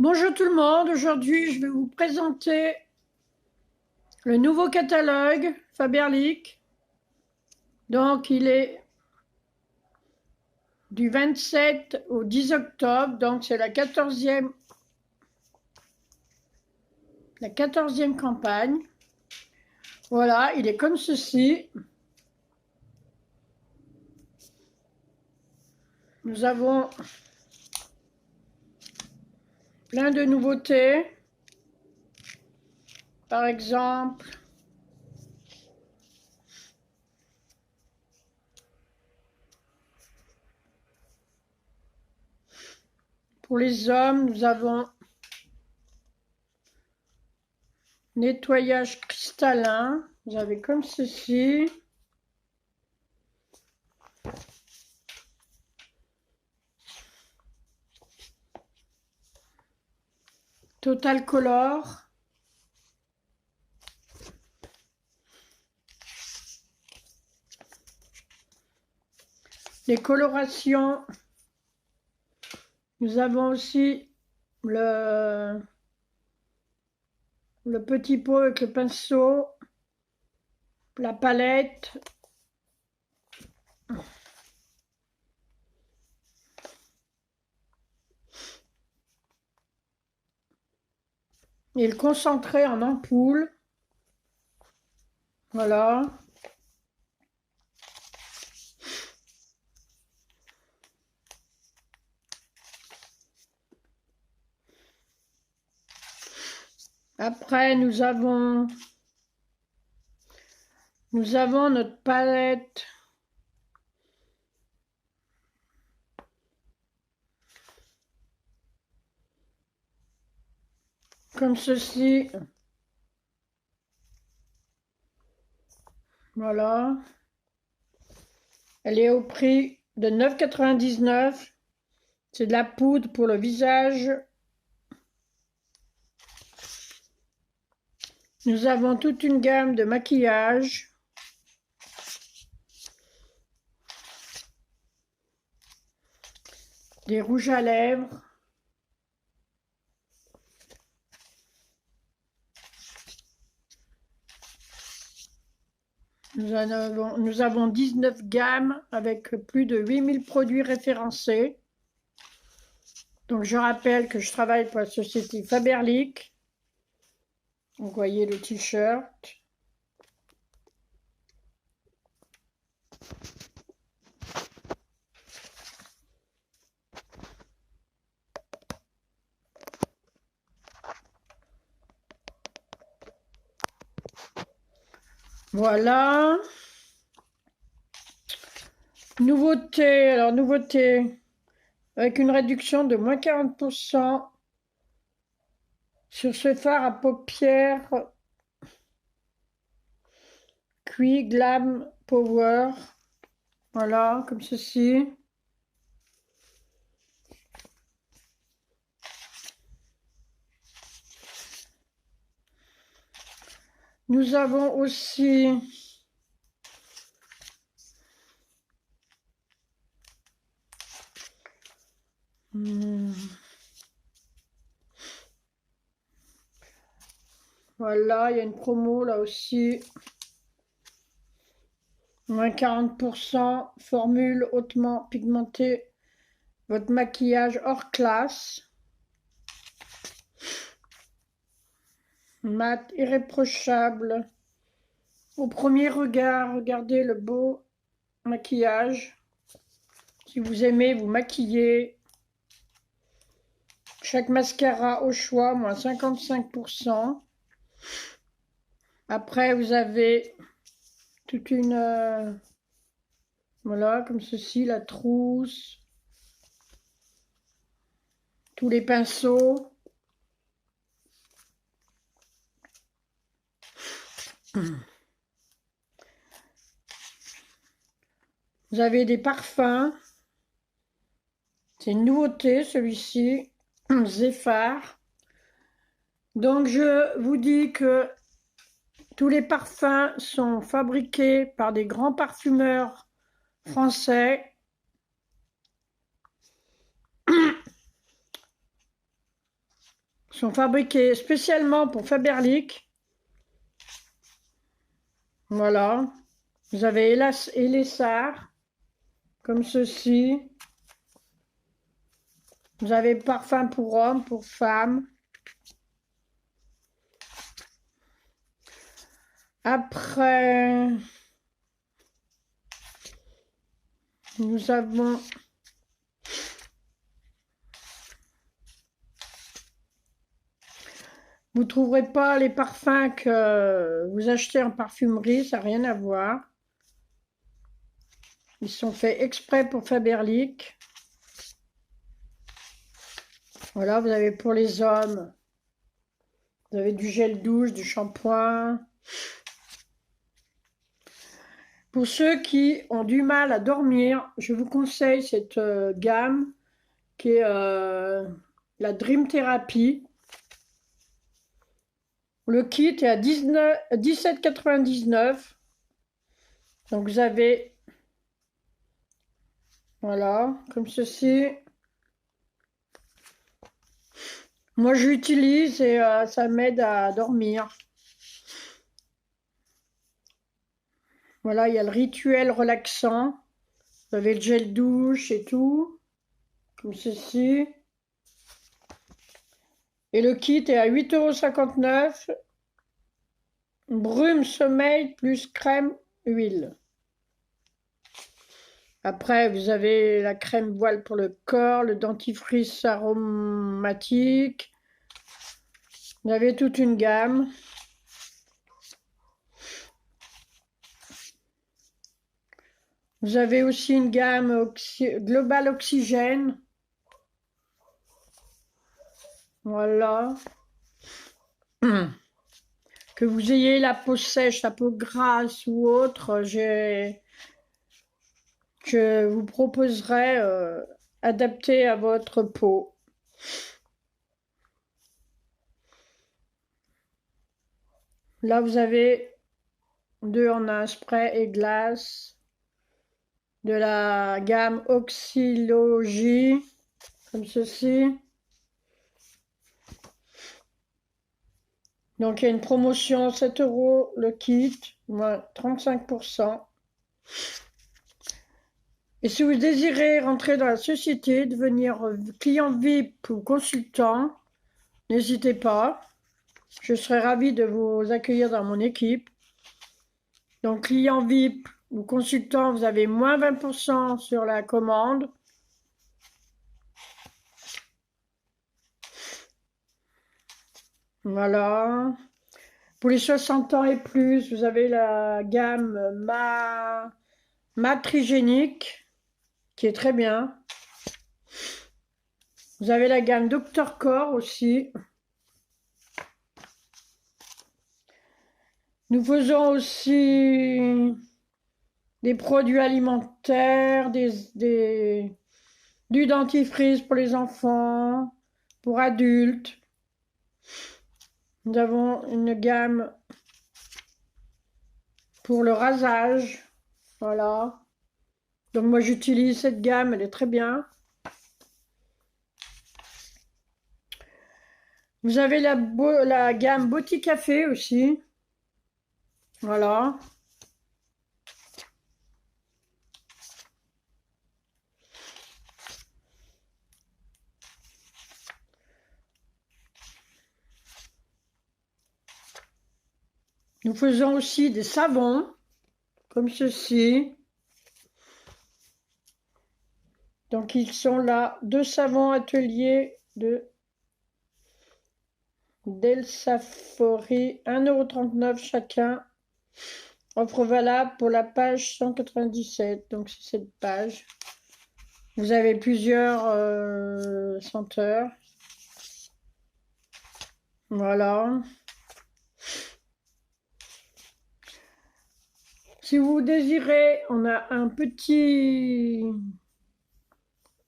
Bonjour tout le monde, aujourd'hui je vais vous présenter le nouveau catalogue Faberlic. Donc il est du 27 au 10 octobre, donc c'est la quatorzième campagne. Voilà, il est comme ceci. Nous avons plein de nouveautés. Par exemple, pour les hommes, nous avons nettoyage cristallin. Vous avez comme ceci. Total Color. Les colorations. Nous avons aussi le petit pot avec le pinceau, la palette. Et le concentré en ampoule. Voilà. Après, nous avons notre palette comme ceci. Voilà. Elle est au prix de 9,99 €. C'est de la poudre pour le visage. Nous avons toute une gamme de maquillage. Des rouges à lèvres. Nous avons 19 gammes avec plus de 8000 produits référencés. Donc je rappelle que je travaille pour la société Faberlic. Vous voyez le t-shirt. Voilà. Nouveauté, alors nouveauté, avec une réduction de moins 40% sur ce fard à paupières Cui Glam Power. Voilà, comme ceci. Nous avons aussi voilà, il y a une promo là aussi. Moins 40%, formule hautement pigmentée, votre maquillage hors classe. Mat irréprochable. Au premier regard, regardez le beau maquillage. Si vous aimez vous maquiller, chaque mascara au choix, moins 55%. Après, vous avez toute une... voilà, comme ceci, la trousse. Tous les pinceaux. Vous avez des parfums. C'est une nouveauté, celui-ci. Zéphar. Donc, je vous dis que tous les parfums sont fabriqués par des grands parfumeurs français. sont fabriqués spécialement pour Faberlic. Voilà. Vous avez Elessar, comme ceci. Vous avez parfum pour hommes, pour femmes. Après, nous avons vous ne trouverez pas les parfums que vous achetez en parfumerie, ça n'a rien à voir. Ils sont faits exprès pour Faberlic. Voilà, vous avez pour les hommes, vous avez du gel douche, du shampoing. Pour ceux qui ont du mal à dormir, je vous conseille cette gamme qui est la Dream Therapy. Le kit est à 17,99 €. Donc vous avez, voilà, comme ceci. Moi j'utilise et ça m'aide à dormir. Voilà, il y a le rituel relaxant. Vous avez le gel douche et tout, comme ceci. Et le kit est à 8,59 €. Brume sommeil plus crème huile. Après, vous avez la crème voile pour le corps, le dentifrice aromatique. Vous avez toute une gamme. Vous avez aussi une gamme Global Oxygène. Voilà. Que vous ayez la peau sèche, la peau grasse ou autre, je vous proposerai adapté à votre peau. Là, vous avez 2 en 1, spray et glace. De la gamme Oxylogie, comme ceci. Donc, il y a une promotion, 7 € le kit, moins 35%. Et si vous désirez rentrer dans la société, devenir client VIP ou consultant, n'hésitez pas. Je serai ravie de vous accueillir dans mon équipe. Donc, client VIP ou consultant, vous avez moins 20% sur la commande. Voilà. Pour les 60 ans et plus, vous avez la gamme Matrigénique, qui est très bien. Vous avez la gamme Dr Core aussi. Nous faisons aussi des produits alimentaires, du dentifrice pour les enfants, pour adultes. Nous avons une gamme pour le rasage. Voilà. Donc moi j'utilise cette gamme, elle est très bien. Vous avez la gamme Beauty Café aussi. Voilà. Nous faisons aussi des savons, comme ceci. Donc ils sont là, 2 savons atelier de Delsafori, 1,39 € chacun. Offre valable pour la page 197. Donc c'est cette page. Vous avez plusieurs senteurs. Voilà. Si vous désirez, on a un petit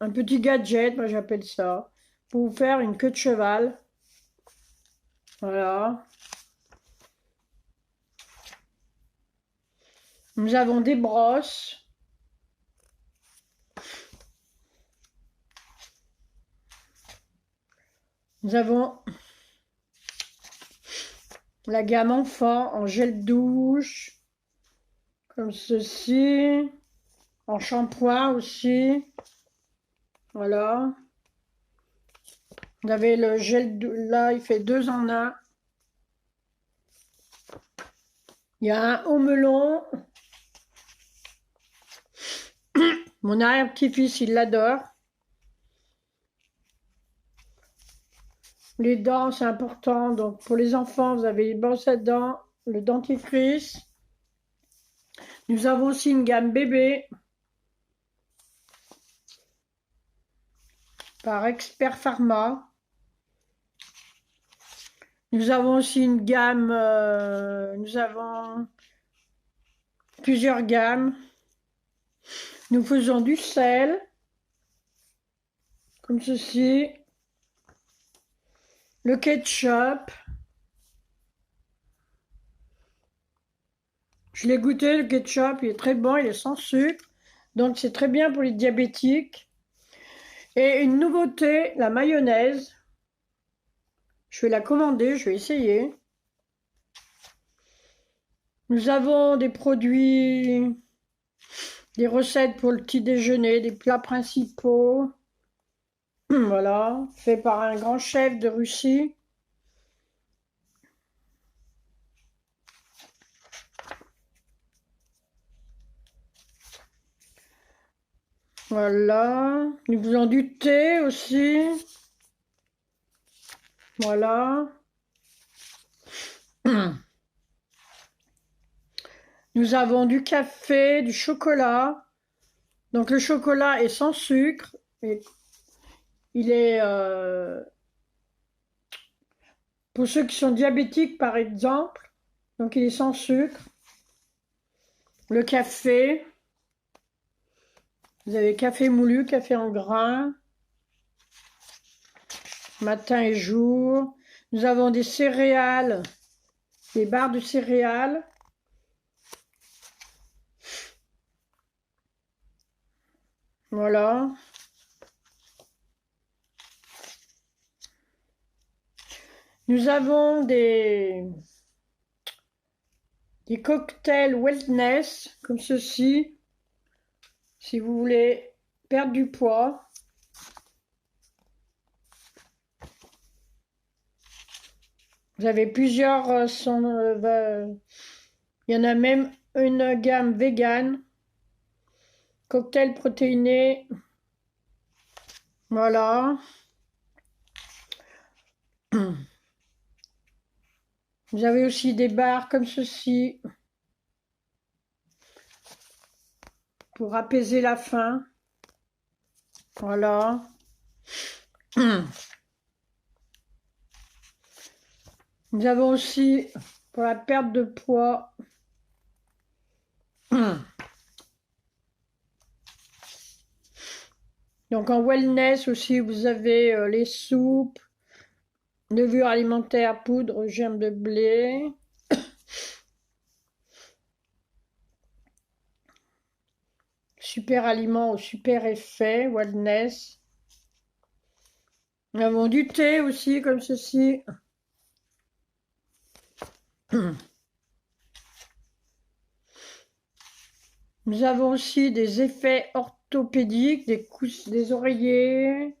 gadget, moi j'appelle ça, pour vous faire une queue de cheval. Voilà. Nous avons des brosses. Nous avons la gamme enfant en gel douche, comme ceci, en shampoing aussi. Voilà. Vous avez le gel, là, il fait 2 en 1. Il y a un au melon. Mon arrière-petit-fils, il l'adore. Les dents, c'est important. Donc, pour les enfants, vous avez les brosses à dents, le dentifrice. Nous avons aussi une gamme bébé par Expert Pharma. Nous avons aussi une gamme, nous avons plusieurs gammes. Nous faisons du sel, comme ceci, le ketchup. Je l'ai goûté, le ketchup, il est très bon, il est sans sucre. Donc c'est très bien pour les diabétiques. Et une nouveauté, la mayonnaise. Je vais la commander, je vais essayer. Nous avons des produits, des recettes pour le petit déjeuner, des plats principaux. Voilà, fait par un grand chef de Russie. Voilà, nous faisons du thé aussi. Voilà. Nous avons du café, du chocolat. Donc le chocolat est sans sucre. Et il est pour ceux qui sont diabétiques par exemple. Donc il est sans sucre. Le café. Vous avez café moulu, café en grains. Matin et jour. Nous avons des céréales, des barres de céréales. Voilà. Nous avons des cocktails wellness, comme ceci, si vous voulez perdre du poids. Vous avez plusieurs, il y en a même une gamme vegan, cocktail protéiné. Voilà. Vous avez aussi des barres comme ceci pour apaiser la faim. Voilà. Nous avons aussi pour la perte de poids. Donc en wellness aussi, vous avez les soupes, levure alimentaire, poudre, germe de blé. Super aliment au super effet, wellness. Nous avons du thé aussi, comme ceci. Nous avons aussi des effets orthopédiques, des oreillers.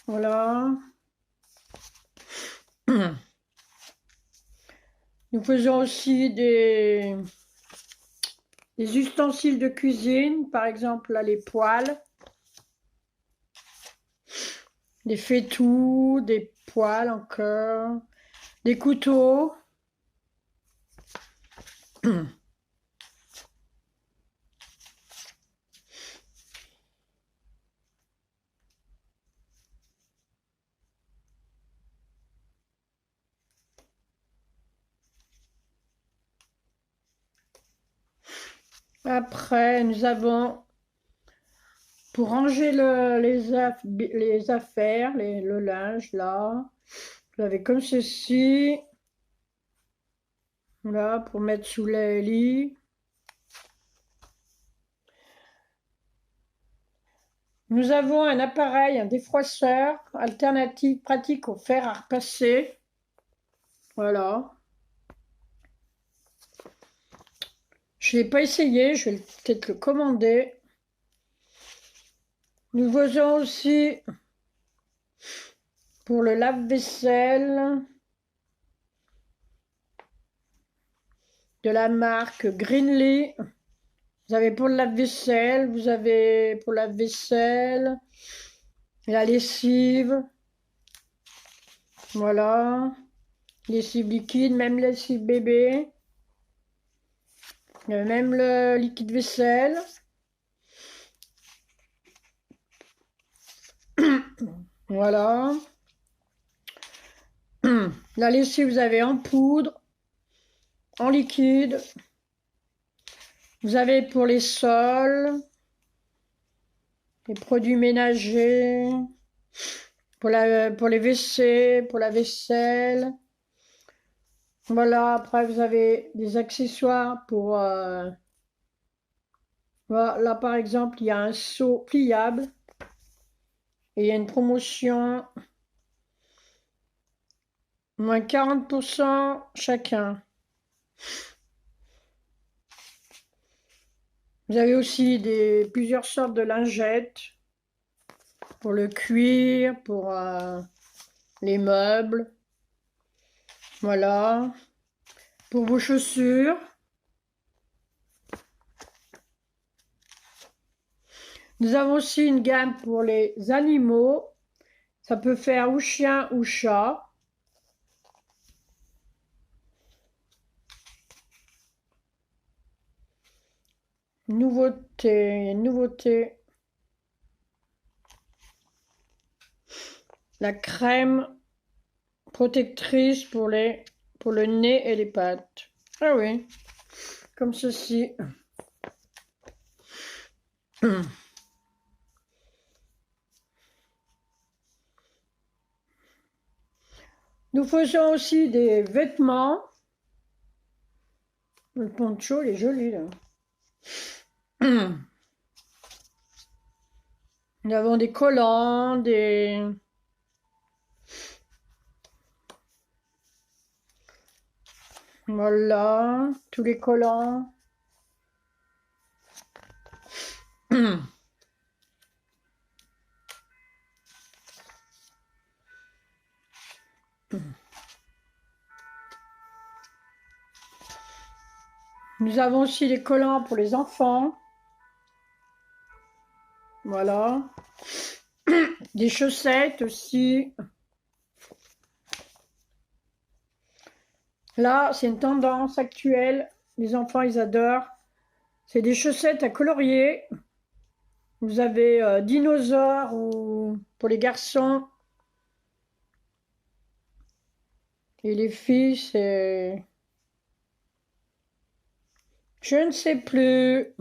Voilà. Nous faisons aussi des ustensiles de cuisine, par exemple là, les poêles, des fétous, des poêles encore, des couteaux. Après, nous avons, pour ranger les affaires, le linge, là, vous avez comme ceci, là, pour mettre sous les lits. Nous avons un appareil, un défroisseur, alternative pratique au fer à repasser. Voilà. Je ne l'ai pas essayé, je vais peut-être le commander. Nous faisons aussi pour le lave-vaisselle de la marque Greenly. Vous avez pour le lave-vaisselle, vous avez pour la vaisselle, la lessive. Voilà. Lessive liquide, même lessive bébé. Même le liquide vaisselle. Voilà. La lessive, vous avez en poudre, en liquide. Vous avez pour les sols, les produits ménagers, pour les WC, pour la vaisselle. Voilà, après vous avez des accessoires pour... voilà, par exemple, il y a un seau pliable et il y a une promotion, moins 40% chacun. Vous avez aussi plusieurs sortes de lingettes pour le cuir, pour les meubles. Voilà. Pour vos chaussures. Nous avons aussi une gamme pour les animaux. Ça peut faire ou chien ou chat. Nouveauté. La crème protectrice pour le nez et les pattes. Ah oui, comme ceci. Nous faisons aussi des vêtements. Le poncho, il est joli là. Nous avons des collants, Voilà, tous les collants. Nous avons aussi les collants pour les enfants. Voilà. Des chaussettes aussi. Là, c'est une tendance actuelle. Les enfants, ils adorent. C'est des chaussettes à colorier. Vous avez dinosaures ou pour les garçons. Et les filles, c'est... Je ne sais plus.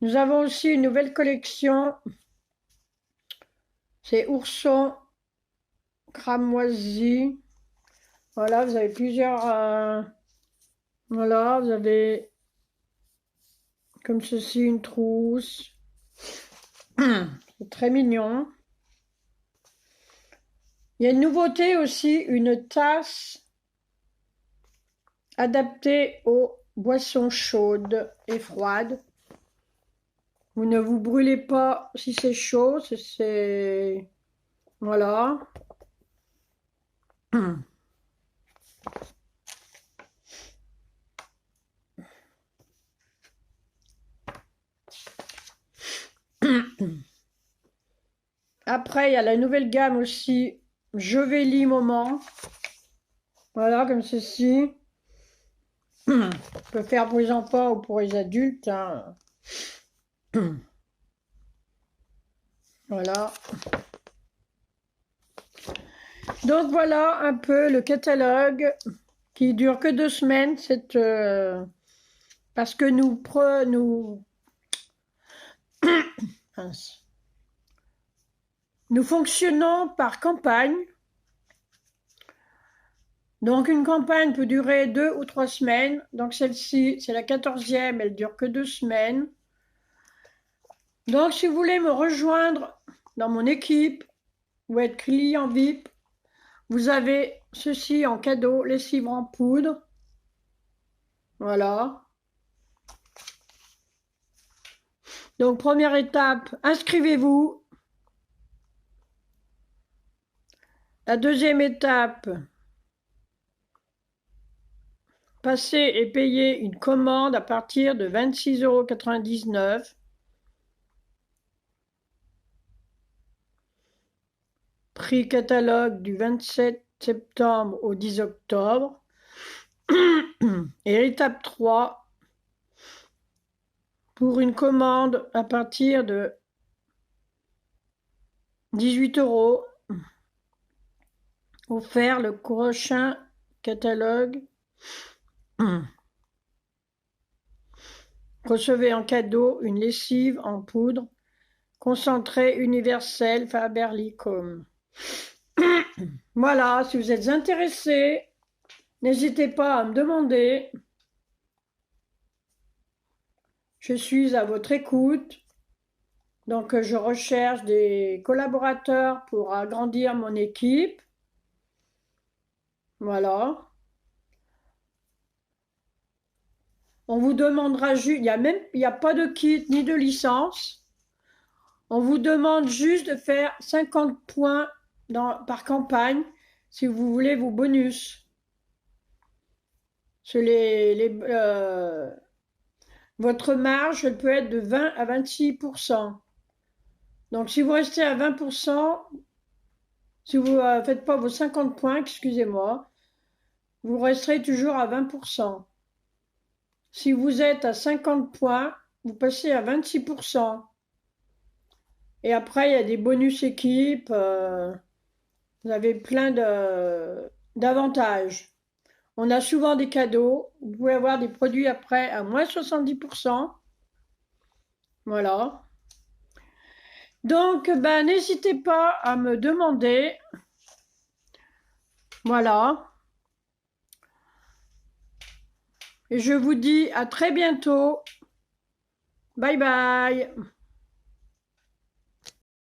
Nous avons aussi une nouvelle collection. C'est ourson cramoisi. Voilà, vous avez plusieurs... voilà, vous avez comme ceci une trousse. C'est très mignon. Il y a une nouveauté aussi, une tasse adaptée aux boissons chaudes et froides. Vous ne vous brûlez pas si c'est chaud, c'est... Voilà. Après, il y a la nouvelle gamme aussi, Jovélie Moment. Voilà, comme ceci. On peut faire pour les enfants ou pour les adultes. Hein. Voilà. Donc voilà un peu le catalogue qui dure que 2 semaines. Parce que nous fonctionnons par campagne. Donc une campagne peut durer 2 ou 3 semaines. Donc celle-ci, c'est la 14e, elle dure que 2 semaines. Donc si vous voulez me rejoindre dans mon équipe, ou être client VIP, vous avez ceci en cadeau, lessive en poudre. Voilà. Donc, première étape, inscrivez-vous. La deuxième étape, passez et payez une commande à partir de 26,99 €. Prix catalogue du 27 septembre au 10 octobre. Et l'étape 3, pour une commande à partir de 18 €, offert le prochain catalogue. Recevez en cadeau une lessive en poudre concentrée universelle Faberlic Home. Voilà, si vous êtes intéressé, n'hésitez pas à me demander. Je suis à votre écoute. Donc, je recherche des collaborateurs pour agrandir mon équipe. Voilà. On vous demandera juste, il n'y a pas de kit ni de licence. On vous demande juste de faire 50 points par campagne si vous voulez vos bonus. Votre marge peut être de 20 à 26%. Donc, si vous restez à 20%, si vous ne faites pas vos 50 points, excusez-moi, vous resterez toujours à 20%. Si vous êtes à 50 points, vous passez à 26%. Et après, il y a des bonus équipes. Vous avez plein d'avantages. On a souvent des cadeaux. Vous pouvez avoir des produits après à moins 70%. Voilà. Donc, n'hésitez pas à me demander. Voilà. Et je vous dis à très bientôt. Bye bye.